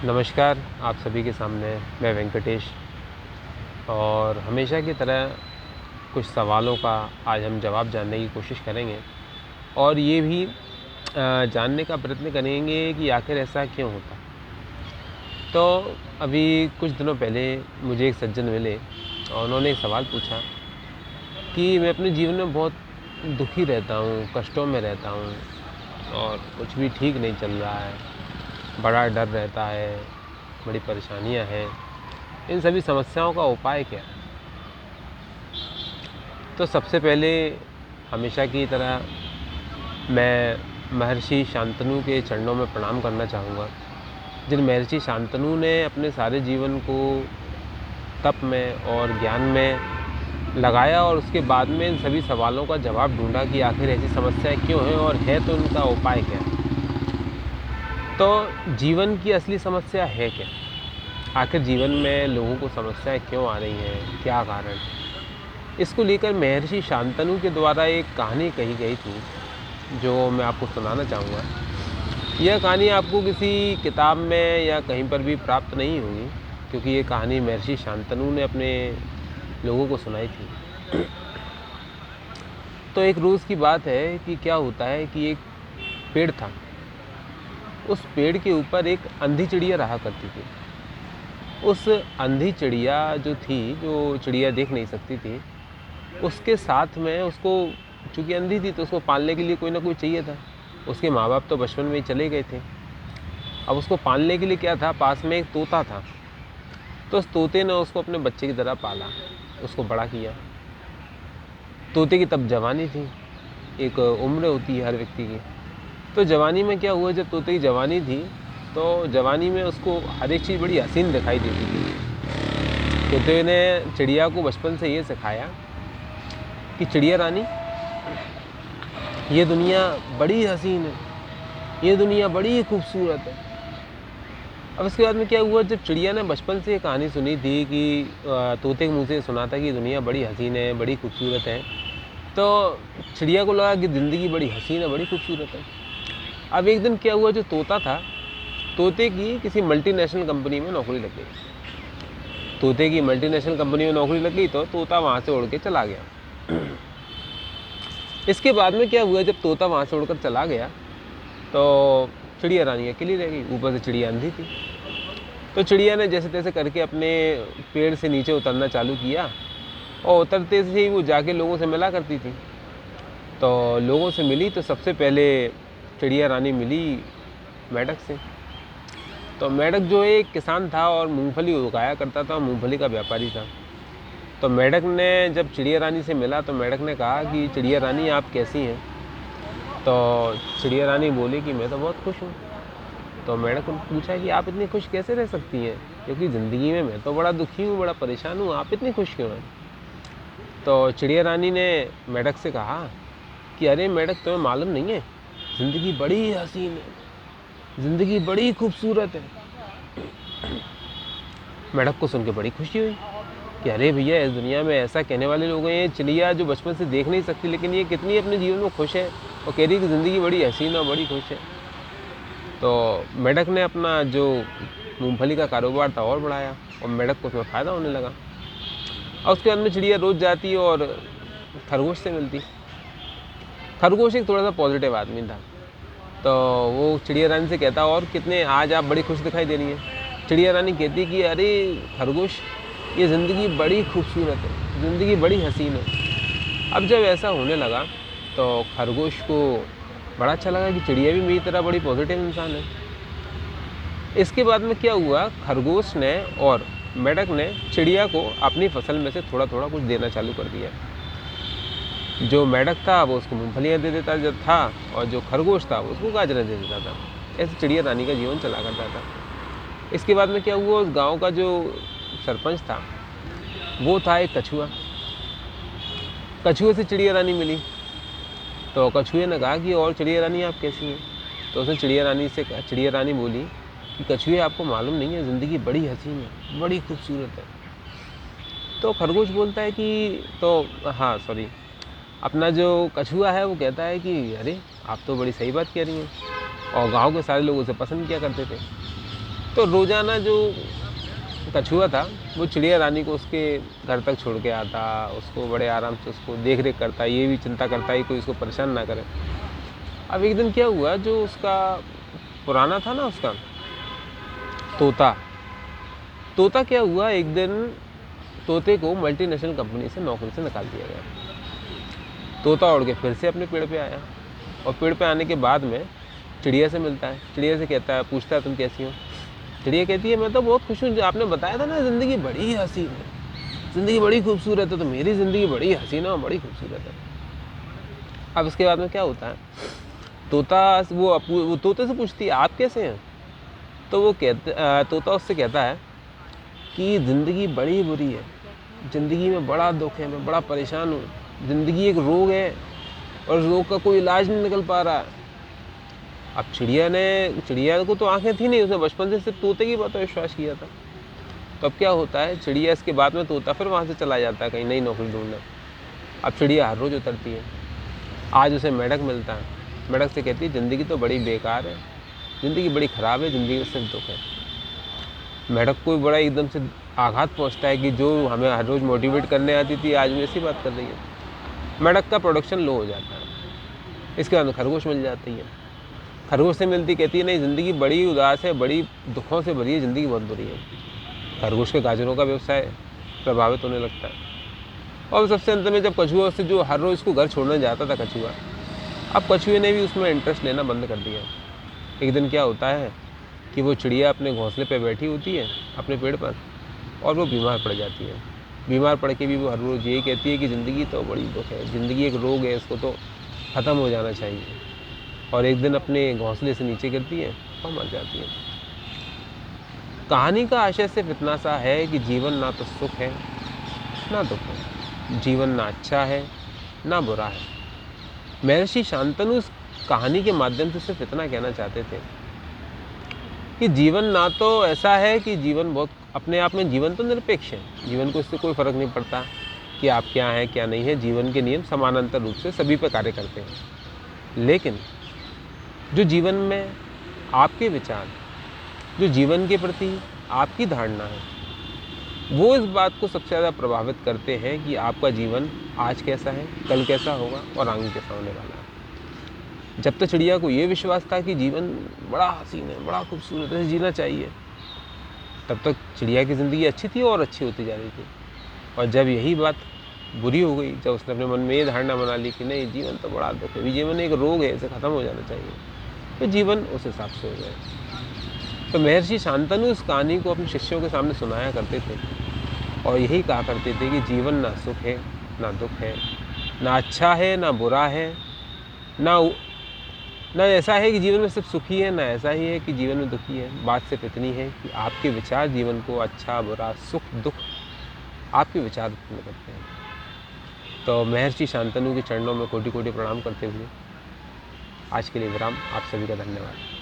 नमस्कार, आप सभी के सामने मैं वेंकटेश और हमेशा की तरह कुछ सवालों का आज हम जवाब जानने की कोशिश करेंगे और ये भी जानने का प्रयत्न करेंगे कि आखिर ऐसा क्यों होता है। तो अभी कुछ दिनों पहले मुझे एक सज्जन मिले और उन्होंने एक सवाल पूछा कि मैं अपने जीवन में बहुत दुखी रहता हूँ, कष्टों में रहता हूँ और कुछ भी ठीक नहीं चल रहा है, बड़ा डर रहता है, बड़ी परेशानियाँ हैं। इन सभी समस्याओं का उपाय क्या है? तो सबसे पहले हमेशा की तरह मैं महर्षि शांतनु के चरणों में प्रणाम करना चाहूँगा, जिन महर्षि शांतनु ने अपने सारे जीवन को तप में और ज्ञान में लगाया और उसके बाद में इन सभी सवालों का जवाब ढूंढा कि आखिर ऐसी समस्याएं क्यों हैं और है तो उनका उपाय क्या है। तो जीवन की असली समस्या है क्या? आखिर जीवन में लोगों को समस्याएं क्यों आ रही हैं, क्या कारण? इसको लेकर महर्षि शांतनु के द्वारा एक कहानी कही गई थी, जो मैं आपको सुनाना चाहूँगा। यह कहानी आपको किसी किताब में या कहीं पर भी प्राप्त नहीं होगी, क्योंकि ये कहानी महर्षि शांतनु ने अपने लोगों को सुनाई थी। तो एक रोज़ की बात है कि क्या होता है कि एक पेड़ था। उस पेड़ के ऊपर एक अंधी चिड़िया रहा करती थी। उस अंधी चिड़िया जो थी, जो चिड़िया देख नहीं सकती थी, उसके साथ में उसको, चूँकि अंधी थी तो उसको पालने के लिए कोई ना कोई चाहिए था। उसके माँ बाप तो बचपन में ही चले गए थे। अब उसको पालने के लिए क्या था, पास में एक तोता था। तो उस तोते ने उसको अपने बच्चे की तरह पाला, उसको बड़ा किया। तोते की तब जवानी थी, एक उम्र होती है हर व्यक्ति की। तो जवानी में क्या हुआ, जब तोते की जवानी थी तो जवानी में उसको हर एक चीज़ बड़ी हसीन दिखाई देती थी। तोते ने चिड़िया को बचपन से ये सिखाया कि चिड़िया रानी, ये दुनिया बड़ी हसीन है, ये दुनिया बड़ी खूबसूरत है। अब इसके बाद में क्या हुआ, जब चिड़िया ने बचपन से ये कहानी सुनी थी कि तोते के मुँह से सुना था कि दुनिया बड़ी हसीन है, बड़ी खूबसूरत है, तो चिड़िया को लगा कि ज़िंदगी बड़ी हसीन है, बड़ी खूबसूरत है। अब एक दिन क्या हुआ, जो तोता था, तोते की किसी मल्टीनेशनल कंपनी में नौकरी लग गई। तोते की मल्टीनेशनल कंपनी में नौकरी लग गई तो तोता वहाँ से उड़ के चला गया। इसके बाद में क्या हुआ, जब तोता वहाँ से उड़कर चला गया तो चिड़िया रानी अकेली रह गई। ऊपर से चिड़िया अंधी थी। तो चिड़िया ने जैसे तैसे करके अपने पेड़ से नीचे उतरना चालू किया और उतरते से ही वो जाके लोगों से मिला करती थी। तो लोगों से मिली तो सबसे पहले चिड़िया रानी मिली मेढक से। तो मेढक जो एक किसान था और मूंगफली उगाया करता था, मूंगफली का व्यापारी था। तो मेढक ने जब चिड़िया रानी से मिला तो मेढक ने कहा कि चिड़िया रानी आप कैसी हैं? तो चिड़िया रानी बोली कि मैं तो बहुत खुश हूँ। तो मेढक ने पूछा कि आप इतनी खुश कैसे रह सकती हैं, क्योंकि ज़िंदगी में मैं तो बड़ा दुखी हूँ, बड़ा परेशान हूँ, आप इतनी खुश क्यों हैं? तो चिड़िया रानी ने मेढक से कहा कि अरे मेढक, तुम्हें मालूम नहीं है, ज़िंदगी बड़ी हसीन है, ज़िंदगी बड़ी खूबसूरत है। मेढक को सुन के बड़ी खुशी हुई कि अरे भैया, इस दुनिया में ऐसा कहने वाले लोग हैं। ये चिड़िया जो बचपन से देख नहीं सकती, लेकिन ये कितनी अपने जीवन में खुश है और कह रही है कि ज़िंदगी बड़ी हसीन और बड़ी खुश है। तो मेढक ने अपना जो मूंगफली का कारोबार था और बढ़ाया और मेढक को उसमें फ़ायदा होने लगा। और उसके बाद में चिड़िया रोज़ जाती और खरगोश से मिलती। खरगोश एक थोड़ा सा पॉजिटिव आदमी था। तो वो चिड़िया रानी से कहता, और कितने आज आप बड़ी खुश दिखाई दे रही हैं। चिड़िया रानी कहती कि अरे खरगोश, ये ज़िंदगी बड़ी खूबसूरत है, ज़िंदगी बड़ी हसीन है। अब जब ऐसा होने लगा तो खरगोश को बड़ा अच्छा लगा कि चिड़िया भी मेरी तरह बड़ी पॉजिटिव इंसान है। इसके बाद में क्या हुआ, खरगोश ने और मेढक ने चिड़िया को अपनी फसल में से थोड़ा थोड़ा कुछ देना चालू कर दिया। जो मेढक था वो उसको मूंगफलियाँ दे देता था और जो खरगोश था वो उसको गाजरें दे देता था। ऐसे चिड़िया रानी का जीवन चला करता था। इसके बाद में क्या हुआ, उस गांव का जो सरपंच था वो था एक कछुआ। कछुए से चिड़िया रानी मिली। तो कछुए ने कहा कि और चिड़िया रानी आप कैसी हैं? तो उसने चिड़िया रानी बोली कि कछुए, आपको मालूम नहीं है, ज़िंदगी बड़ी हसीन है, बड़ी खूबसूरत है। तो खरगोश बोलता है कि अपना जो कछुआ है वो कहता है कि अरे, आप तो बड़ी सही बात कह रही हैं और गांव के सारे लोग उसे पसंद किया करते थे। तो रोज़ाना जो कछुआ था वो चिड़िया रानी को उसके घर तक छोड़ के आता, उसको बड़े आराम से उसको देख रेख करता, ये भी चिंता करता है कोई उसको परेशान ना करे। अब एक दिन क्या हुआ, जो उसका पुराना था ना उसका तोता, तोता क्या हुआ, एक दिन तोते को मल्टीनेशनल कंपनी से नौकरी से निकाल दिया गया। तोता उड़ के फिर से अपने पेड़ पे आया, और पेड़ पे आने के बाद में चिड़िया से मिलता है, चिड़िया से कहता है, पूछता है तुम कैसी हो। चिड़िया कहती है मैं तो बहुत खुश हूँ, जो आपने बताया था ना ज़िंदगी बड़ी हसीन है, ज़िंदगी बड़ी खूबसूरत है, तो मेरी ज़िंदगी बड़ी हसीन है और बड़ी खूबसूरत है। अब इसके बाद में क्या होता है, तोता वो तोते से पूछती है आप कैसे हैं। तो वो तोता उससे कहता है कि ज़िंदगी बड़ी बुरी है, ज़िंदगी में बड़ा दुख है, मैं बड़ा परेशान हूँ, ज़िंदगी एक रोग है और रोग का कोई इलाज नहीं निकल पा रहा है। अब चिड़िया को तो आंखें थी नहीं, उसने बचपन से सिर्फ तोते की बात पर विश्वास किया था। तो अब क्या होता है, चिड़िया इसके बाद में तोता फिर वहाँ से चला जाता है कहीं नई नौकरी ढूंढने। अब चिड़िया हर रोज़ उतरती है, आज उसे मेढक मिलता है, मेढक से कहती है ज़िंदगी तो बड़ी बेकार है, ज़िंदगी बड़ी ख़राब है, ज़िंदगी में सिर्फ दुख है। मेढक को बड़ा एकदम से आघात पहुँचता है कि जो हमें हर रोज़ मोटिवेट करने आती थी आज में ऐसी बात कर रही है। मेढक का प्रोडक्शन लो हो जाता है। इसके बाद में खरगोश मिल जाती है, खरगोश से मिलती, कहती है नहीं ज़िंदगी बड़ी उदास है, बड़ी दुखों से भरी है, ज़िंदगी बहुत बुरी है। खरगोश के गाजरों का व्यवसाय प्रभावित होने लगता है। और सबसे अंत में जब कछुआ से, जो हर रोज़ उसको घर छोड़ने जाता था कछुआ, अब कछुए ने भी उसमें इंटरेस्ट लेना बंद कर दिया। एक दिन क्या होता है कि वो चिड़िया अपने घोंसले पे बैठी होती है अपने पेड़ पर, और वो बीमार पड़ जाती है। बीमार पड़ के भी वो हर रोज़ यही कहती है कि ज़िंदगी तो बड़ी दुख है, ज़िंदगी एक रोग है, इसको तो ख़त्म हो जाना चाहिए। और एक दिन अपने घोंसले से नीचे गिरती है और मर जाती है। कहानी का आशय सिर्फ इतना सा है कि जीवन ना तो सुख है ना दुख है, जीवन ना अच्छा है ना बुरा है। महर्षि शांतनु इस कहानी के माध्यम से सिर्फ इतना कहना चाहते थे कि जीवन ना तो ऐसा है कि जीवन बहुत अपने आप में, जीवन तो निरपेक्ष है, जीवन को इससे कोई फ़र्क नहीं पड़ता कि आप क्या हैं क्या नहीं है, जीवन के नियम समानांतर रूप से सभी पर कार्य करते हैं। लेकिन जो जीवन में आपके विचार, जो जीवन के प्रति आपकी धारणा है, वो इस बात को सबसे ज़्यादा प्रभावित करते हैं कि आपका जीवन आज कैसा है, कल कैसा होगा और आगे कैसा होने वाला है। जब तक चिड़िया को ये विश्वास था कि जीवन बड़ा हसीन है, बड़ा खूबसूरत है, जीना चाहिए, तब तक चिड़िया की ज़िंदगी अच्छी थी और अच्छी होती जा रही थी। और जब यही बात बुरी हो गई, जब उसने अपने मन में ये धारणा बना ली कि नहीं जीवन तो बड़ा दुख है, जीवन एक रोग है, इसे ख़त्म हो जाना चाहिए, तो जीवन उस हिसाब से हो गया। तो महर्षि शांतनु इस कहानी को अपने शिष्यों के सामने सुनाया करते थे और यही कहा करते थे कि जीवन ना सुख है ना दुख है, ना अच्छा है ना बुरा है, ना ऐसा है कि जीवन में सिर्फ सुखी है, ना ऐसा ही है कि जीवन में दुखी है। बात सिर्फ इतनी है कि आपके विचार जीवन को अच्छा बुरा सुख दुख आपके विचार उत्पन्न करते हैं। तो महर्षि शांतनु के चरणों में कोटि कोटि प्रणाम करते हुए आज के लिए विराम। आप सभी का धन्यवाद।